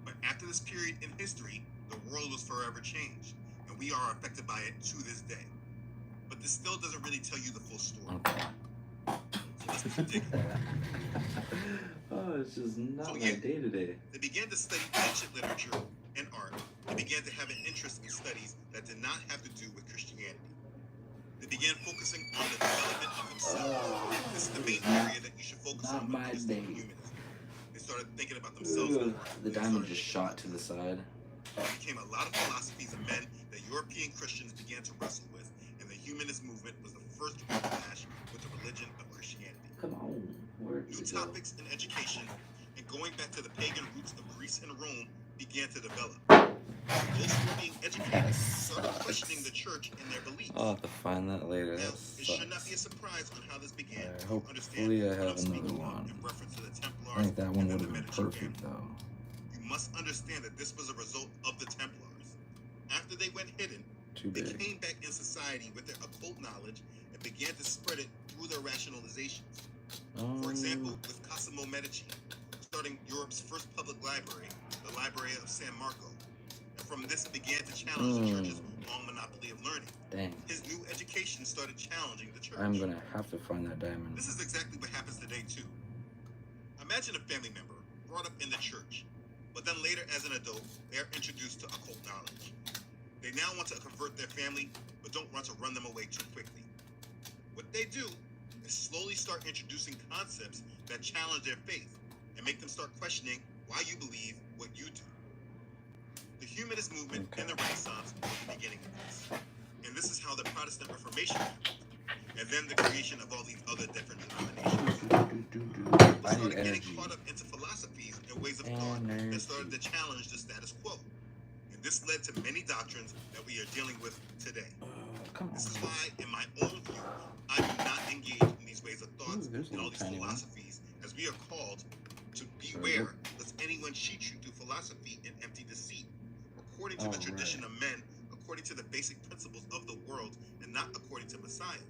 But after this period in history, the world was forever changed, and we are affected by it to this day. But this still doesn't really tell you the full story. Okay. So let's keep digging. Oh, it's just not So, my yeah. day to day. They began to study ancient literature and art. They began to have an interest in studies that did not have to do with Christianity. They began focusing on the development of themselves. This is the main area that you should focus Not on when my understanding day. humanism. They started thinking about themselves more. The They diamond started just thinking shot to the side. There became a lot of philosophies and men that European Christians began to wrestle with, and the humanist movement was the first to clash with the religion of Christianity. Come on. Where New did it go? topics in education and going back to the pagan roots of Greece and Rome began to develop. Those who were being educated started questioning the church and their beliefs. I'll have to find that later. Now, That it should not be a sucks. surprise on how this began. Alright, You understand hopefully I what have I'm speaking another of one. in reference to the Templars I think that one and then would the have been Medici perfect family. though. You must understand that this was a result of the Templars. After they went hidden, Too they big. came back in society with their occult knowledge and began to spread it through their rationalizations. For example, with Cosimo Medici, starting Europe's first public library, the Library of San Marco. And from this, it began to challenge the church's long monopoly of learning. Dang. His new education started challenging the church. I'm gonna have to find that diamond. This is exactly what happens today, too. Imagine a family member brought up in the church, but then later as an adult, they are introduced to occult knowledge. They now want to convert their family, but don't want to run them away too quickly. What they do and slowly start introducing concepts that challenge their faith and make them start questioning why you believe what you do. The humanist movement and the Renaissance were the beginning of this. And this is how the Protestant Reformation happened. And then the creation of all these other different denominations. People I need started getting energy. caught up into philosophies and ways of thought that started to challenge the status quo. And this led to many doctrines that we are dealing with today. Come This is on. why, in my own view, I do not engage in these ways of thoughts Ooh, there's a and all little these tiny one. philosophies, as we are called to we go. beware lest anyone cheat you through philosophy and empty deceit, according to the Alright. tradition of men, according to the basic principles of the world, and not according to Messiah.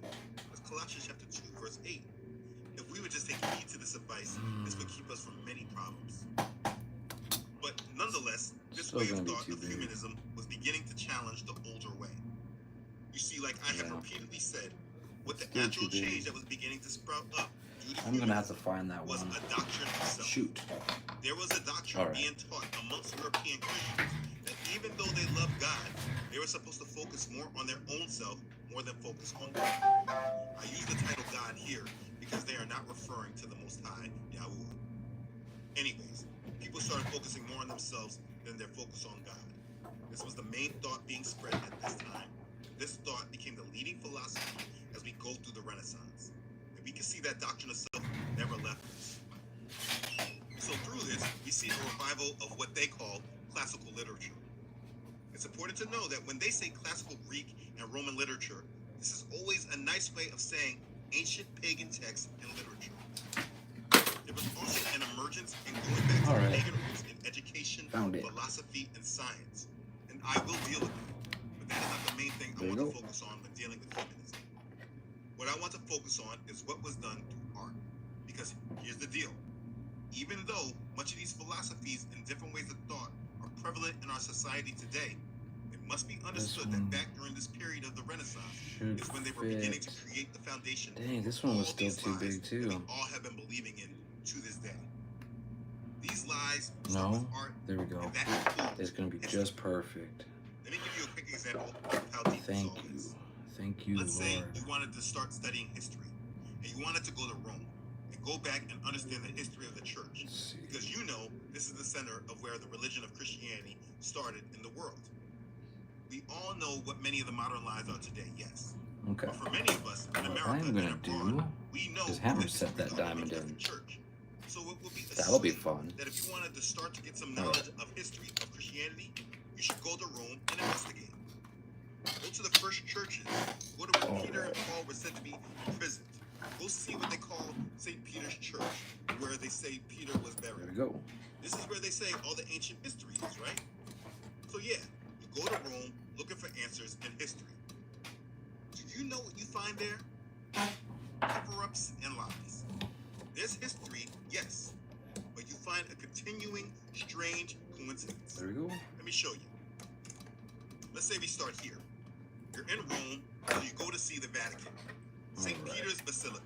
That's Colossians chapter 2, verse 8. If we would just take heed to this advice, this would keep us from many problems. But nonetheless, this Still way of gonna be thought too of big. humanism was beginning to challenge the older way. You see, like I have Yeah. repeatedly said, with the Still natural too big. change that was beginning to sprout up due to I'm gonna have to humanism find that was one. a doctrine of self. Shoot. There was a doctrine Alright. being taught amongst European Christians that even though they loved God, they were supposed to focus more on their own self more than focus on God. I use the title God here because they are not referring to the Most High, Yahweh. Anyways, people started focusing more on themselves than their focus on God. This was the main thought being spread at this time. This thought became the leading philosophy as we go through the Renaissance. And we can see that doctrine of self never left us. So through this, we see a revival of what they call classical literature. It's important to know that when they say classical Greek and Roman literature, this is always a nice way of saying ancient pagan texts and literature. There was also an emergence in going back to Alright. pagan roots in education, Found it. philosophy, and science. And I will deal with that. But that is not the main thing I There you want to go. focus on when dealing with humanism. What I want to focus on is what was done through art. Because here's the deal. Even though much of these philosophies and different ways of thought are prevalent in our society today, it must be understood one that back during this period of the Renaissance Should is when they were beginning to fit. create the foundation Dang, this one was all still these too lies big that we too. all have been believing in to this day. These lies No, start with art, There we go. and that includes It's gonna be history. just perfect. Let me give you a quick example of how deep this Thank all you. is. Thank you, Let's say Lord. you wanted to start studying history, and you wanted to go to Rome and go back and understand the history of the church, Let's see. because you know this is the center of where the religion of Christianity started in the world. We all know what many of the modern lies are today, yes. Okay. But for many of us in What America I'm and gonna abroad, do we know is hammer this is set that the Roman diamond Catholic in. Church. So it will be That'll be assumed fun. that if you wanted to start to get some Alright. knowledge of history of Christianity, you should go to Rome and investigate. Go to the first churches. Go to where Peter and Paul were said to be imprisoned. Go see what they call St. Peter's Church, where they say Peter was There buried. we go. This is where they say all the ancient history is, right? So yeah, you go to Rome looking for answers in history. Do you know what you find there? Cover-ups and lies. There's history, yes, but you find a continuing strange coincidence. There we go. Let me show you. Let's say we start here. You're in Rome, so you go to see the Vatican, St. Alright. Peter's Basilica.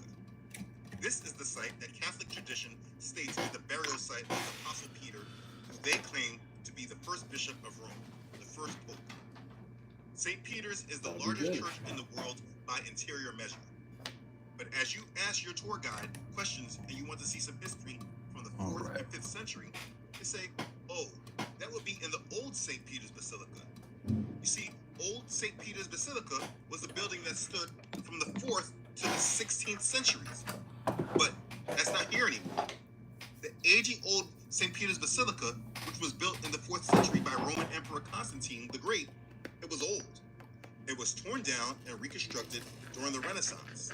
This is the site that Catholic tradition states is the burial site of the Apostle Peter, who they claim to be the first bishop of Rome, the first pope. St. Peter's is the That'd be largest good. church in the world by interior measure. But as you ask your tour guide questions and you want to see some history from the 4th Alright. and 5th century, they say, oh, that would be in the old St. Peter's Basilica. You see, old St. Peter's Basilica was a building that stood from the 4th to the 16th centuries. But that's not here anymore. The aging old St. Peter's Basilica, which was built in the 4th century by Roman Emperor Constantine the Great, it was old. It was torn down and reconstructed during the Renaissance.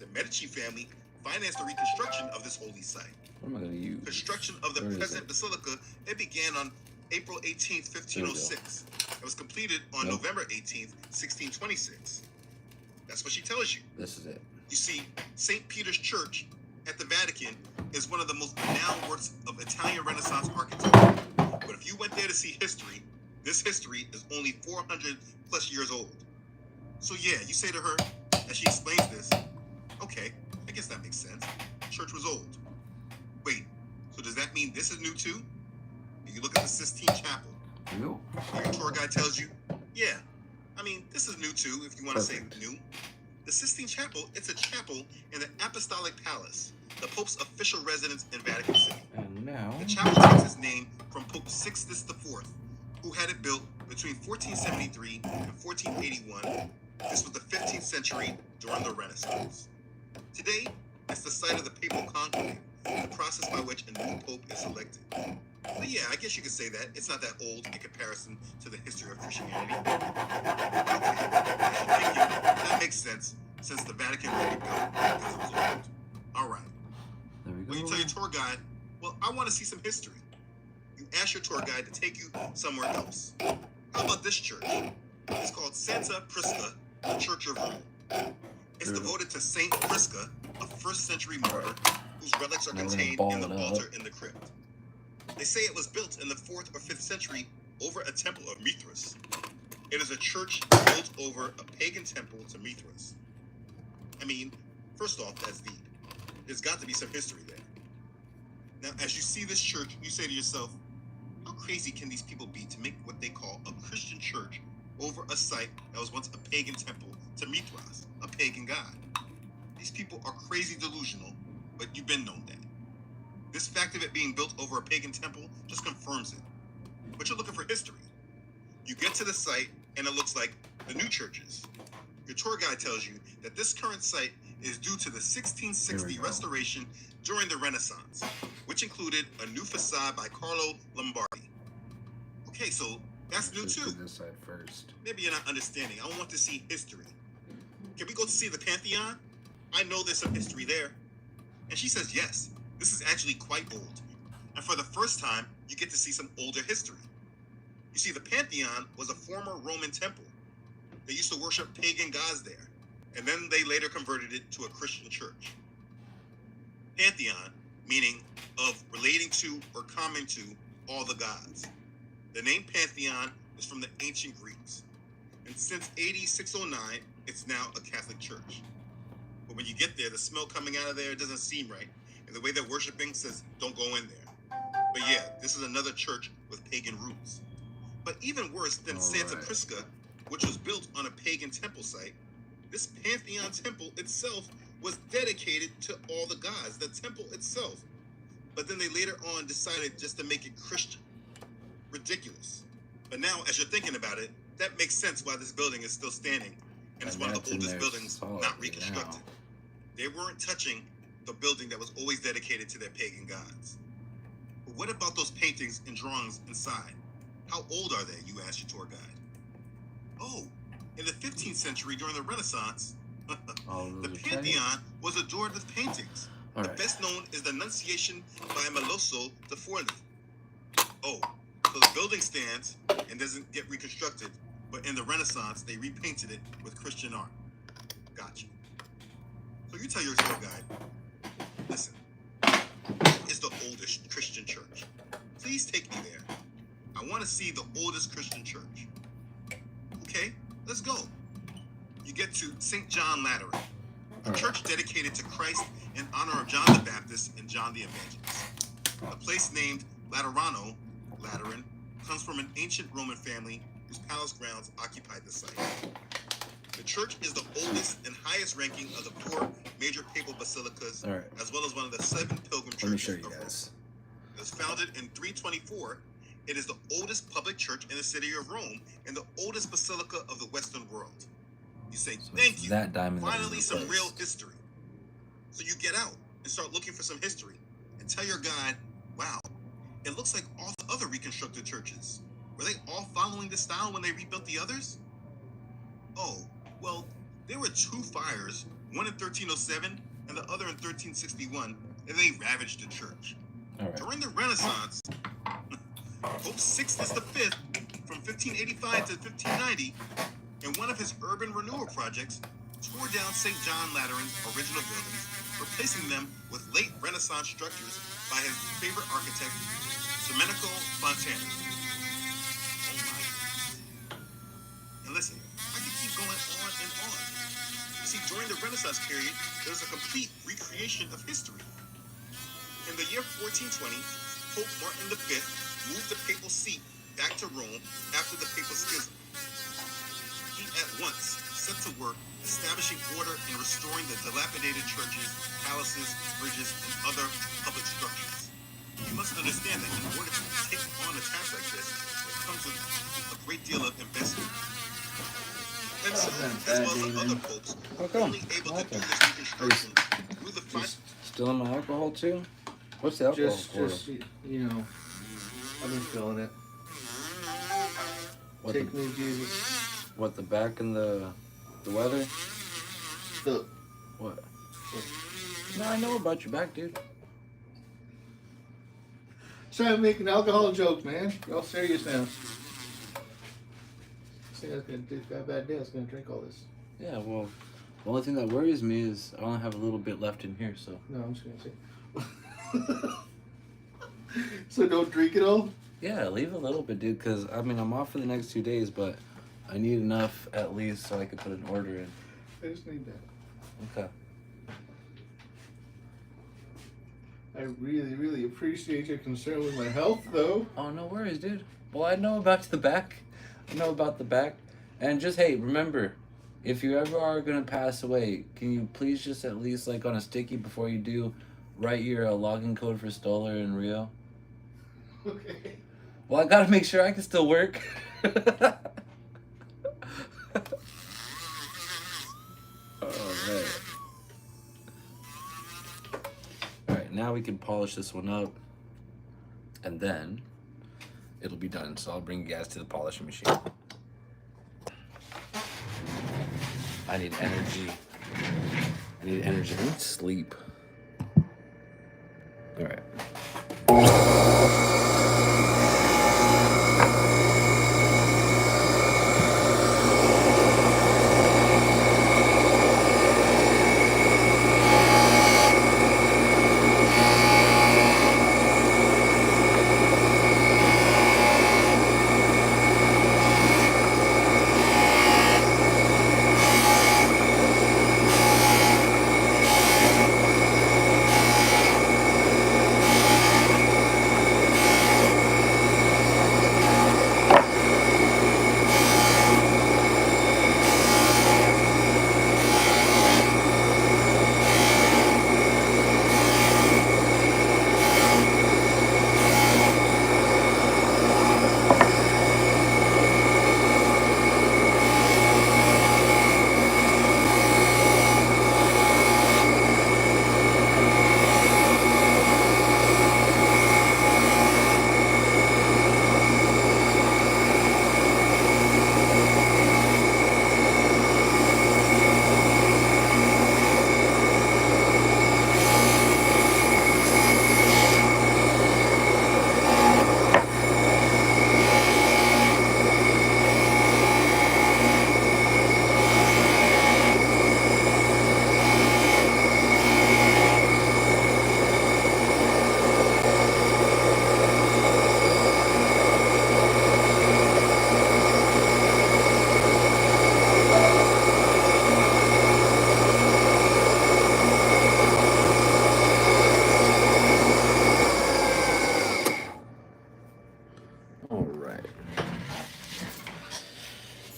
The Medici family financed the reconstruction of this holy site. What am I gonna use? Construction of the Where is present it? basilica, it began on April 18th, 1506. It was completed on Nope. November 18th, 1626. That's what she tells you. This is it. You see, St. Peter's Church at the Vatican is one of the most renowned works of Italian Renaissance architecture. But if you went there to see history, this history is only 400 plus years old. So yeah, you say to her, as she explains this, okay, I guess that makes sense. The church was old. Wait, so does that mean this is new too? And you look at the Sistine Chapel, There we go. and your tour guide tells you, yeah, I mean, this is new too, if you want to say Perfect. new. The Sistine Chapel, it's a chapel in the Apostolic Palace, the Pope's official residence in Vatican City. And now, The chapel takes its name from Pope Sixtus IV, who had it built between 1473 and 1481. This was the 15th century during the Renaissance. Today, it's the site of the papal conclave, the process by which a new pope is elected. But yeah, I guess you could say that. It's not that old in comparison to the history of Christianity. Okay. Thank you. That makes sense, since the Vatican was rebuilt because it was old. All right. there we When you go. tell your tour guide, well, I want to see some history, you ask your tour guide to take you somewhere else. How about this church? It's called Santa Prisca, Church of Rome. It's devoted to Saint Prisca, a 1st century martyr whose relics are Now we're gonna contained ball in the it up. altar in the crypt. They say it was built in the 4th or 5th century over a temple of Mithras. It is a church built over a pagan temple to Mithras. I mean, first off, that's deep. There's got to be some history there. Now, as you see this church, you say to yourself, how crazy can these people be to make what they call a Christian church over a site that was once a pagan temple to Mithras, a pagan god? These people are crazy delusional, but you've been known that. This fact of it being built over a pagan temple just confirms it. But you're looking for history. You get to the site, and it looks like the new churches. Your tour guide tells you that this current site is due to the 1660 go. restoration during the Renaissance, which included a new facade by Carlo Lombardi. Okay, so that's new Just too. do this side first. Maybe you're not understanding. I want to see history. Can we go to see the Pantheon? I know there's some history there. And she says yes. This is actually quite old. And for the first time, you get to see some older history. You see, the Pantheon was a former Roman temple. They used to worship pagan gods there. And then they later converted it to a Christian church. Pantheon, meaning of relating to or common to all the gods. The name Pantheon is from the ancient Greeks. And since AD 609, it's now a Catholic church. But when you get there, the smell coming out of there doesn't seem right. And the way they're worshiping says, don't go in there. But yeah, this is another church with pagan roots. But even worse than Santa Prisca, which was built on a pagan temple site, this Pantheon temple itself was dedicated to all the gods, the temple itself. But then they later on decided just to make it Christian. Ridiculous. But now, as you're thinking about it, that makes sense why this building is still standing. And it's one of the oldest buildings not reconstructed. They weren't touching the building that was always dedicated to their pagan gods. But what about those paintings and drawings inside? How old are they, you ask your tour guide? Oh, in the 15th century during the Renaissance, the Pantheon was adored with paintings. The best known is the Annunciation by Meloso da Forlì. Oh, so the building stands and doesn't get reconstructed, but in the Renaissance, they repainted it with Christian art. Gotcha. So you tell your tour guide, listen, what is the oldest Christian church? Please take me there. I want to see the oldest Christian church. Okay, let's go. You get to St. John Lateran, a church dedicated to Christ in honor of John the Baptist and John the Evangelist. A place named Laterano, Lateran, comes from an ancient Roman family whose palace grounds occupied the site. The church is the oldest and highest ranking of the 4 major papal basilicas, as well as one of the 7 pilgrim churches. Let me show you guys. It was founded in 324. It is the oldest public church in the city of Rome and the oldest basilica of the Western world. You say, thank you. That diamond Finally, some real history. So you get out and start looking for some history and tell your guide, wow, it looks like all the other reconstructed churches. Were they all following this style when they rebuilt the others? Oh, well, there were 2 fires, one in 1307 and the other in 1361, and they ravaged the church. During the Renaissance, Pope Sixtus V, from 1585 to 1590, in one of his urban renewal projects, tore down St. John Lateran's original buildings, replacing them with late Renaissance structures by his favorite architect, Domenico Fontana. Oh my goodness. And listen, I can keep going on and on. You see, during the Renaissance period, there was a complete recreation of history. In the year 1420, Pope Martin V moved the papal seat back to Rome after the papal schism. he at once set to work establishing order and restoring the dilapidated churches, palaces, bridges, and other public structures. You must understand that in order to take on a task like this, it comes with a great deal of investment. Hence, as well as other popes, Okay. only able to do this reconstruction through the Still in my alcohol too? What's the alcohol for? Just, you know, I've been feeling it. What Take the, me, Jesus. what the back and the weather? The, What? No, I know about your back, dude. sorry, I'm making alcohol jokes, man. You're all serious now. See, I was gonna do a bad day. I was gonna drink all this. Yeah, well, the only thing that worries me is I only have a little bit left in here, so. No, I'm just gonna say. So don't drink it all. Yeah, leave a little bit, dude, because, I mean, I'm off for the next 2 days, but I need enough at least so I can put an order in. I just need that. Okay. I really, really appreciate your concern with my health, though. Oh, no worries, dude. Well, I know about the back. I know about the back. And just, hey, remember, if you ever are going to pass away, can you please just at least, like, on a sticky before you do, write your login code for Stoller and Rio? Okay. Well, I gotta make sure I can still work. Alright. Alright, now we can polish this one up. And then it'll be done. So I'll bring you guys to the polishing machine. I need energy. I need sleep. Alright.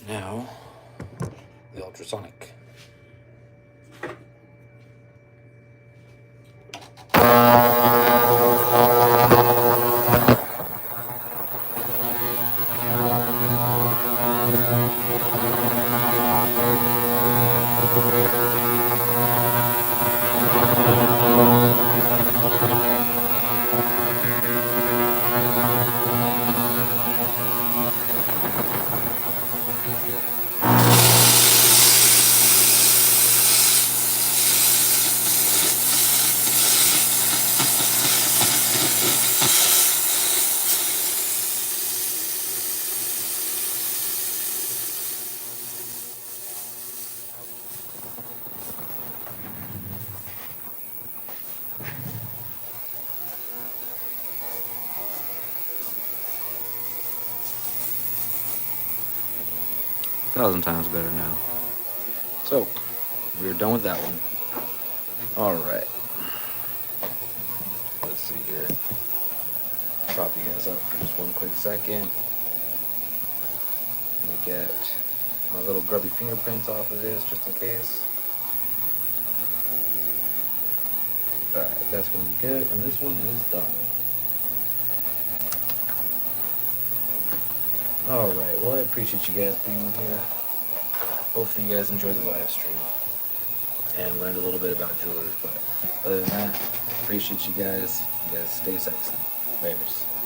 Now, the ultrasonic. Thousand times better now. So, we're done with that one. Alright. Let's see here. Prop you guys up for just one quick second. Let me get my little grubby fingerprints off of this just in case. Alright, that's gonna be good, and this one is done. Alright, well I appreciate you guys being here. Hopefully you guys enjoyed the live stream and learned a little bit about jewelry, but other than that, appreciate you guys. You guys stay sexy. Laters.